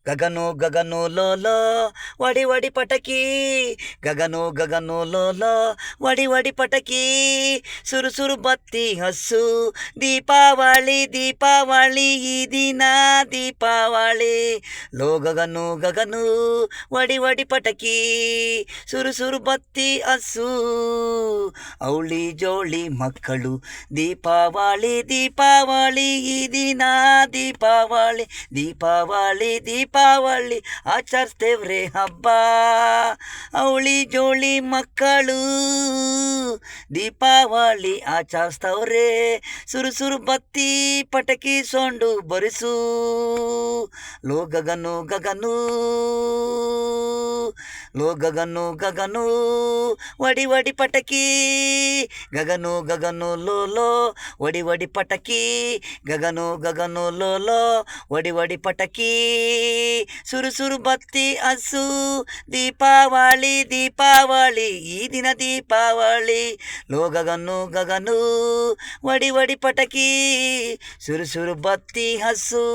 ಗಗನು ಗಗನು ಲೋಲೋ ವಡಿ ವಡಿ ಪಟಕಿ ಗಗನು ಗಗನು ಲೋಲೋ ವಡಿ ವಡಿ ಪಟಕಿ ಸುರು ಸುರು ಬತ್ತಿ ಹಸ್ಸು ದೀಪಾವಳಿ ದೀಪಾವಳಿ ಈ ದಿನ ದೀಪಾವಳಿ ಲೋ ಗಗನು ಗಗನು ವಡಿ ವಡಿ ಪಟಕಿ ಸುರು ಸುರು ಬತ್ತಿ ಹಸ್ಸು ಅವಳಿ ಜೋಳಿ ಮಕ್ಕಳು ದೀಪಾವಳಿ ದೀಪಾವಳಿ ಈ ದಿನ ದೀಪಾವಳಿ ದೀಪಾವಳಿ ದೀಪಾವಳಿ ಆಚರಿಸ್ತೇವ್ರೆ ಹಬ್ಬ ಅವಳಿ ಜೋಳಿ ಮಕ್ಕಳು ದೀಪಾವಳಿ ಆಚರಿಸ್ತವ್ರೆ ಸುರು ಸುರು ಬತ್ತಿ ಪಟಕಿ ಸೊಂಡು ಬರಿಸು ಲೋ ಗಗನು ಗಗನು ಲೋ ಗಗನು ಗಗನು ವಡಿ ವಡಿ ಪಟಕಿ ಗಗನು ಗಗನು ಲೋಲೋ ವಡಿ ವಡಿ ಪಟಕಿ ಗಗನು ಗಗನು ಲೋಲೋ ವಡಿ ವಡಿ ಪಟಕಿ ಸುರು ಸುರು ಬತ್ತಿ ಹಸು ದೀಪಾವಳಿ ದೀಪಾವಳಿ ಈ ದಿನ ದೀಪಾವಳಿ ಲೋ ಗಗನು ಗಗನು ವಡಿ ವಡಿ ಪಟಕಿ ಸುರು ಸುರು ಬತ್ತಿ ಹಸು.